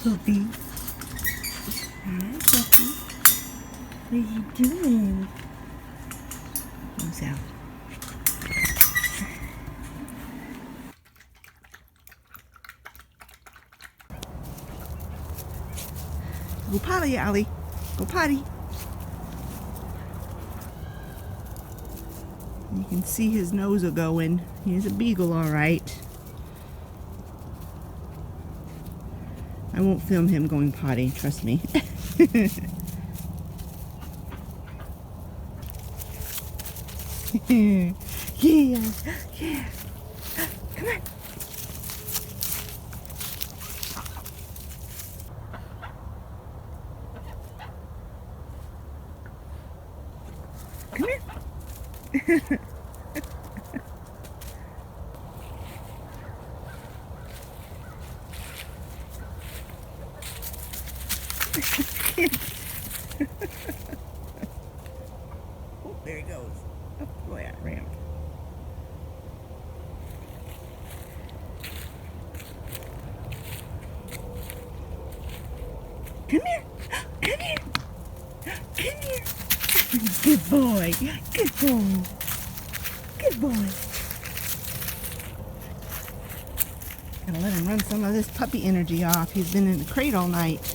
puppy. Hi, puppy. What are you doing? What's out? Go potty, Allie. Go potty. You can see his nose a going. He's a beagle, all right. I won't film him going potty, trust me. Yeah, yeah. Come on. Come here. Oh, there he goes. Up that ramp. Come here. Come here. Come here. Good boy. Good boy. Good boy. Gotta let him run some of this puppy energy off. He's been in the crate all night.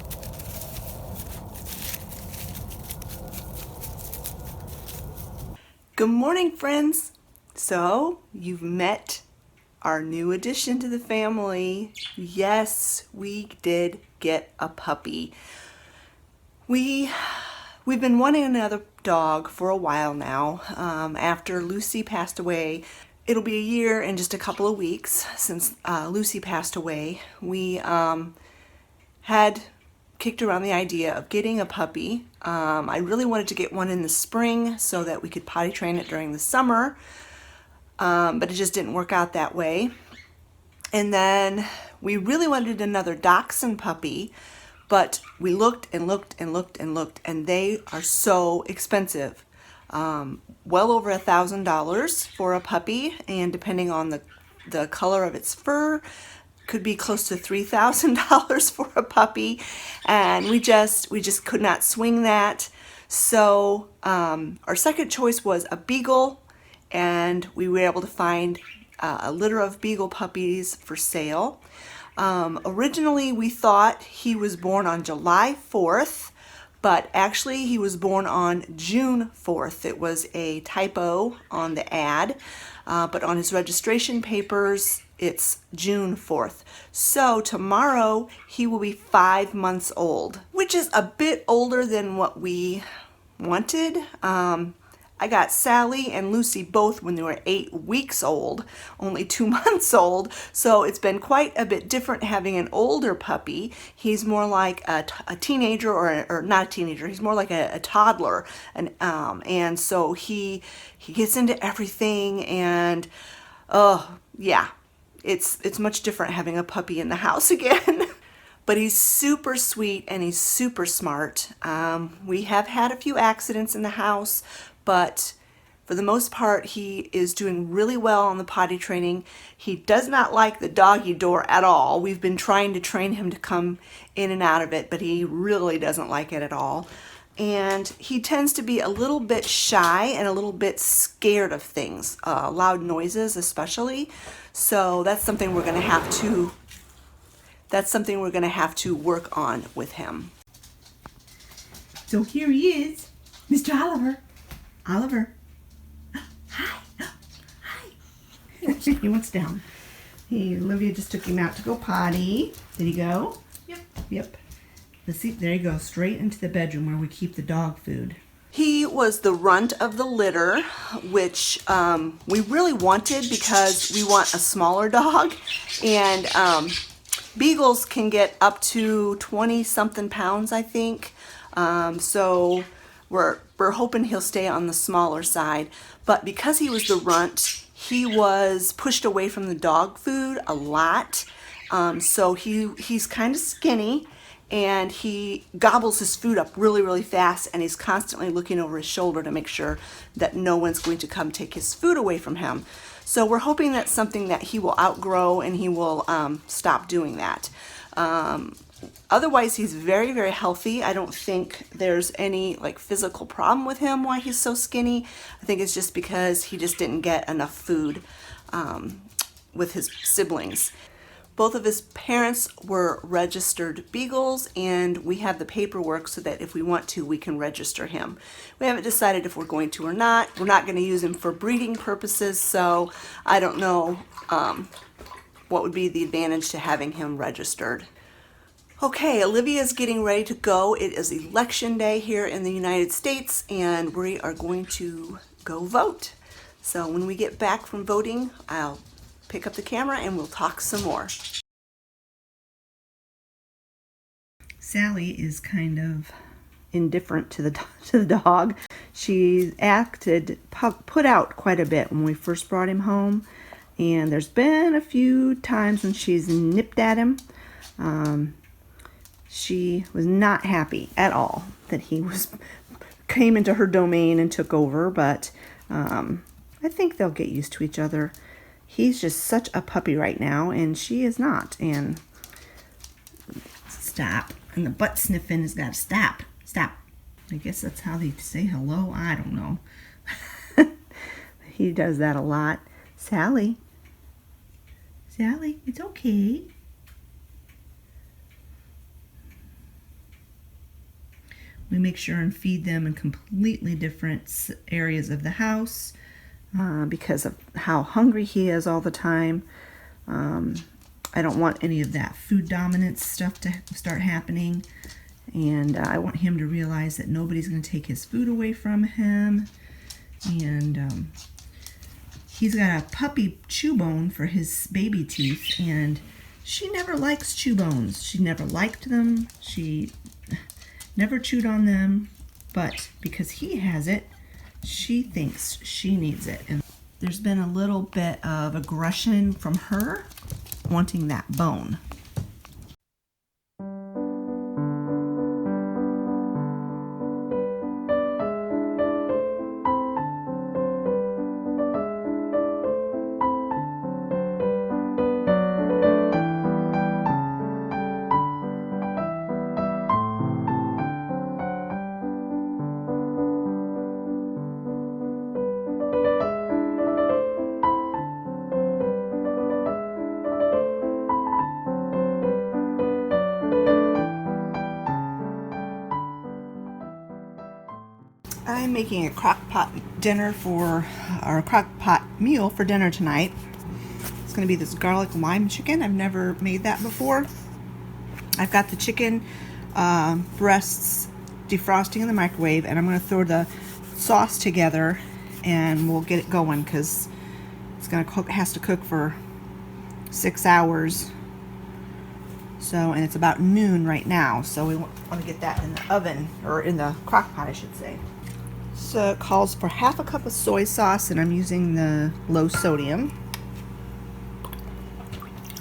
Good morning, friends. So, you've met our new addition to the family. Yes, we did get a puppy. We've been wanting another dog for a while now. After Lucy passed away, it'll be a year and just a couple of weeks since Lucy passed away. We had kicked around the idea of getting a puppy. I really wanted to get one in the spring so that we could potty train it during the summer, but it just didn't work out that way. And then we really wanted another dachshund puppy, but we looked and looked and looked and looked, and they are so expensive. Well over $1,000 for a puppy, and depending on the color of its fur, could be close to $3,000 for a puppy, and we just could not swing that. So our second choice was a beagle, and we were able to find a litter of beagle puppies for sale. Originally we thought he was born on July 4th, but actually he was born on June 4th. It was a typo on the ad, but on his registration papers it's June 4th. So tomorrow he will be 5 months old, which is a bit older than what we wanted. I got Sally and Lucy both when they were 8 weeks old, only 2 months old. So it's been quite a bit different having an older puppy. He's more like a teenager, or not a teenager. He's more like a toddler, and so he gets into everything, and yeah, it's much different having a puppy in the house again. But he's super sweet and he's super smart. We have had a few accidents in the house, but for the most part, he is doing really well on the potty training. He does not like the doggy door at all. We've been trying to train him to come in and out of it, but he really doesn't like it at all. And he tends to be a little bit shy and a little bit scared of things, loud noises especially. So that's something we're going to have to work on with him. So here he is, Mr. Oliver. Oliver. Hi. Hi. He wants down. Olivia just took him out to go potty. Did he go? Yep. Let's see. There he goes, straight into the bedroom where we keep the dog food. He was the runt of the litter, which we really wanted because we want a smaller dog. And beagles can get up to 20-something pounds, I think. So we're hoping he'll stay on the smaller side. But because he was the runt, he was pushed away from the dog food a lot. So he's kind of skinny, and he gobbles his food up really, really fast, and he's constantly looking over his shoulder to make sure that no one's going to come take his food away from him. So we're hoping that's something that he will outgrow and he will stop doing that. Otherwise, he's very, very healthy. I don't think there's any like physical problem with him why he's so skinny. I think it's just because he just didn't get enough food with his siblings. Both of his parents were registered beagles, and we have the paperwork so that if we want to, we can register him. We haven't decided if we're going to or not. We're not going to use him for breeding purposes, so I don't know what would be the advantage to having him registered. Okay, Olivia's getting ready to go. It is election day here in the United States, and we are going to go vote. So when we get back from voting, I'll pick up the camera and we'll talk some more. Sally is kind of indifferent to the dog. She put out quite a bit when we first brought him home, and there's been a few times when she's nipped at him. She was not happy at all that he came into her domain and took over, but I think they'll get used to each other. He's just such a puppy right now, and she is not. And stop. And the butt sniffing has got to stop. Stop. I guess that's how they say hello. I don't know. He does that a lot. Sally. Sally, it's okay. We make sure and feed them in completely different areas of the house. Because of how hungry he is all the time. I don't want any of that food dominance stuff to start happening. And I want him to realize that nobody's going to take his food away from him. And he's got a puppy chew bone for his baby teeth. And she never likes chew bones. She never liked them. She never chewed on them. But because he has it, she thinks she needs it. And there's been a little bit of aggression from her wanting that bone. I'm making a crockpot dinner for our crockpot meal for dinner tonight. It's going to be this garlic lime chicken. I've never made that before. I've got the chicken breasts defrosting in the microwave, and I'm going to throw the sauce together and we'll get it going because it's going to cook, has to cook for 6 hours. So, and it's about noon right now, so we want to get that in the oven, or in the crock pot I should say. So it calls for half a cup of soy sauce, and I'm using the low sodium.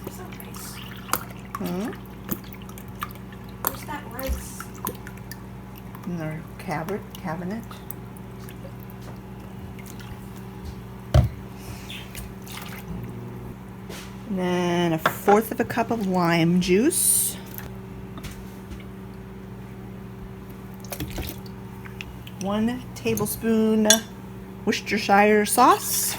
Where's that rice? Hmm? Where's that rice? In the cabinet. And then 1/4 cup of lime juice. 1 tablespoon Worcestershire sauce.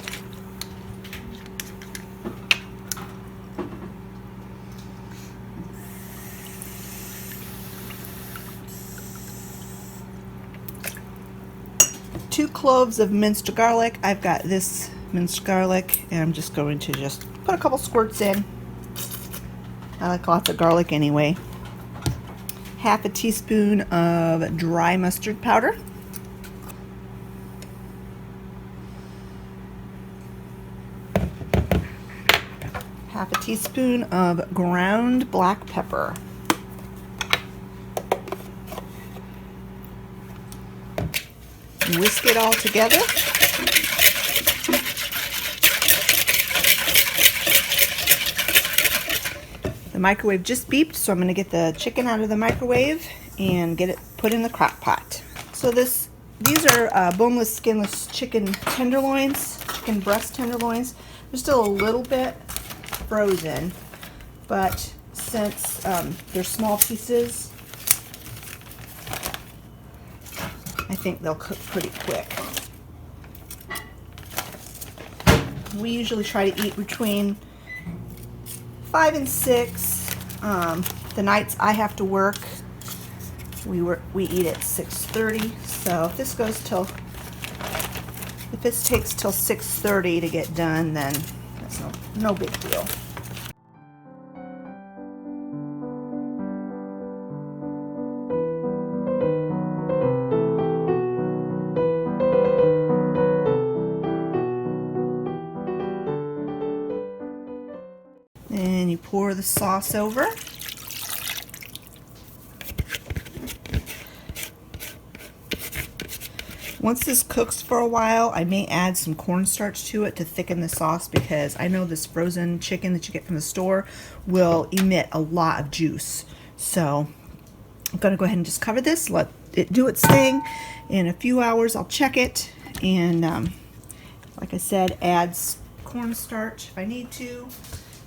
Two cloves of minced garlic. I've got this minced garlic, and I'm just going to put a couple squirts in. I like lots of garlic anyway. 1/2 teaspoon of dry mustard powder. 1/2 teaspoon of ground black pepper. Whisk it all together. The microwave just beeped, so I'm going to get the chicken out of the microwave and get it put in the crock pot. So these are boneless, skinless chicken tenderloins, chicken breast tenderloins. They're still a little bit frozen, but since they're small pieces, I think they'll cook pretty quick. We usually try to eat between 5 and 6. The nights I have to work, we eat at 6:30. So if this takes till 6:30 to get done, then that's no big deal. And you pour the sauce over. Once this cooks for a while, I may add some cornstarch to it to thicken the sauce, because I know this frozen chicken that you get from the store will emit a lot of juice. So I'm going to go ahead and just cover this, let it do its thing. In a few hours, I'll check it, and like I said, add cornstarch if I need to.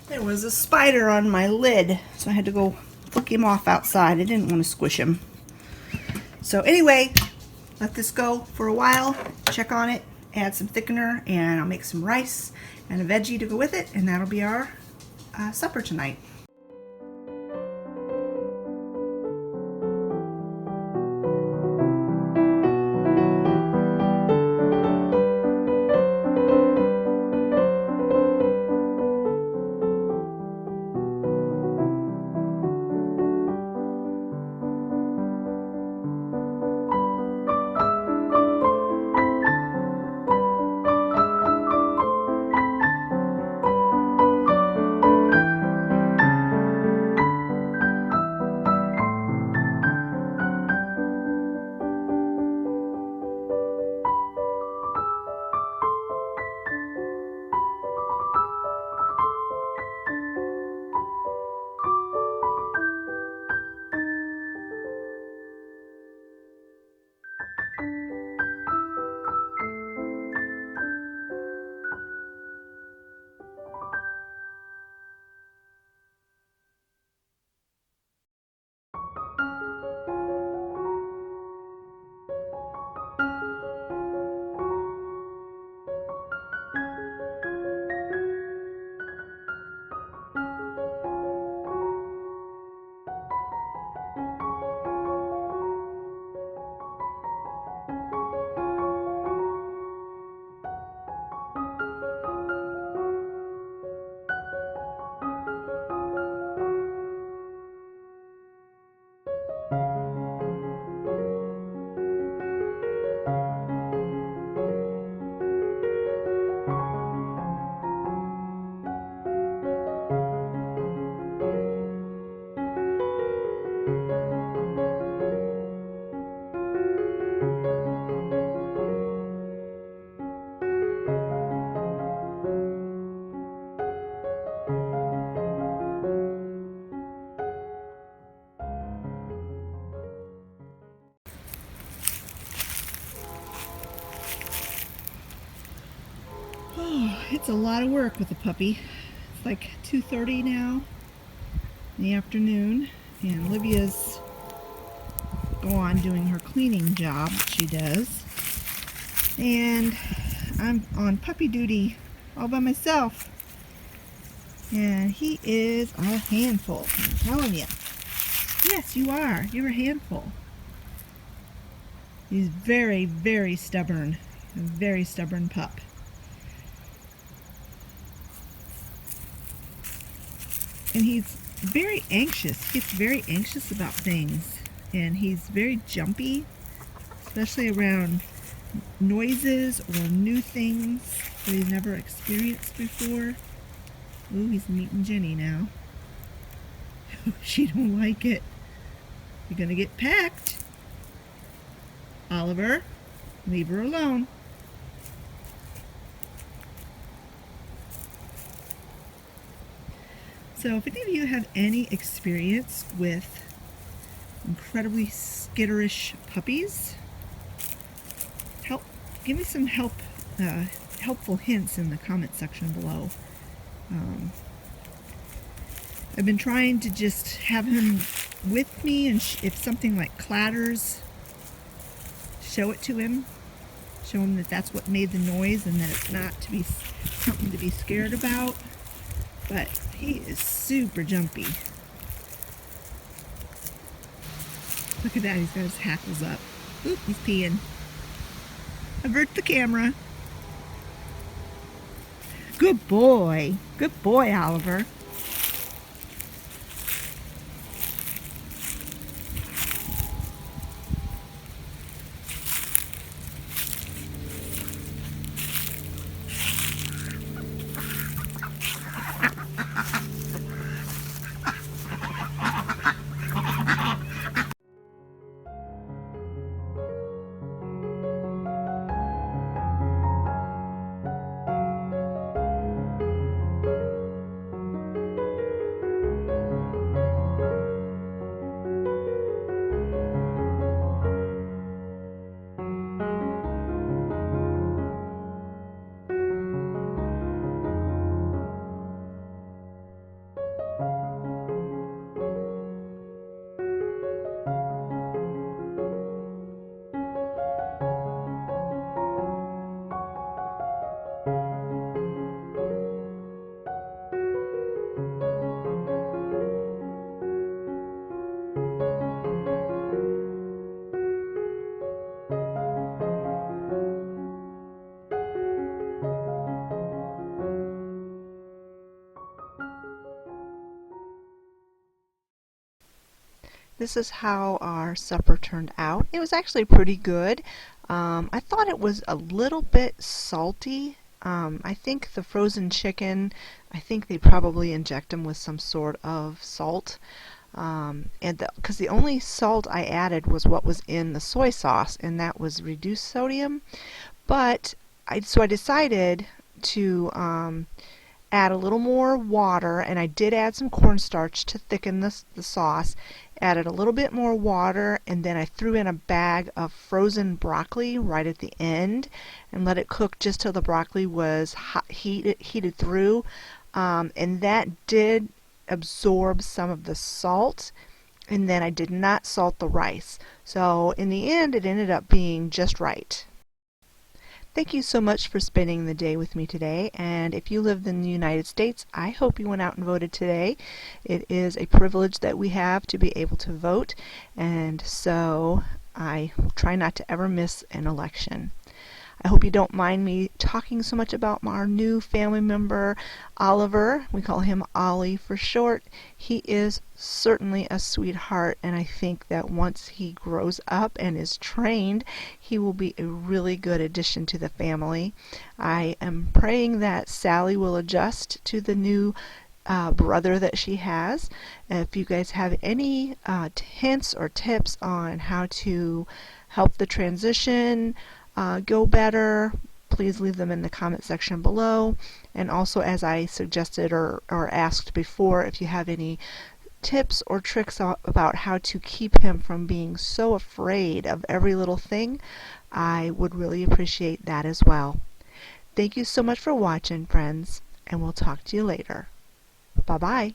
There was a spider on my lid, so I had to go flick him off outside. I didn't want to squish him. So anyway, let this go for a while, check on it, add some thickener, and I'll make some rice and a veggie to go with it, and that'll be our supper tonight. It's a lot of work with a puppy. It's like 2:30 now in the afternoon, and Olivia's gone doing her cleaning job that she does, and I'm on puppy duty all by myself, and he is a handful, I'm telling you. Yes, you are. You're a handful. He's very, very stubborn. A very stubborn pup. And he's very anxious. He gets very anxious about things. And he's very jumpy, especially around noises or new things that he's never experienced before. Ooh, he's meeting Jenny now. She don't like it. You're gonna get packed. Oliver, leave her alone. So if any of you have any experience with incredibly skitterish puppies, give me some helpful hints in the comment section below. I've been trying to just have him with me, and if something like clatters, show it to him. Show him that that's what made the noise and that it's not to be something to be scared about. But he is super jumpy. Look at that, he's got his hackles up. Oop, he's peeing. Avert the camera. Good boy. Good boy, Oliver. This is how our supper turned out. It was actually pretty good. I thought it was a little bit salty. I think the frozen chicken, I think they probably inject them with some sort of salt. Because the only salt I added was what was in the soy sauce, and that was reduced sodium. But so I decided to add a little more water, and I did add some cornstarch to thicken the sauce. Added a little bit more water, and then I threw in a bag of frozen broccoli right at the end and let it cook just till the broccoli was heated through, and that did absorb some of the salt. And then I did not salt the rice, so in the end it ended up being just right. Thank you so much for spending the day with me today, and if you live in the United States, I hope you went out and voted today. It is a privilege that we have to be able to vote, and so I try not to ever miss an election. I hope you don't mind me talking so much about our new family member, Oliver. We call him Ollie for short. He is certainly a sweetheart, and I think that once he grows up and is trained, he will be a really good addition to the family. I am praying that Sally will adjust to the new brother that she has. If you guys have any hints or tips on how to help the transition go better, please leave them in the comment section below. And also, as I suggested or asked before, if you have any tips or tricks about how to keep him from being so afraid of every little thing, I would really appreciate that as well. Thank you so much for watching, friends, and we'll talk to you later. Bye-bye.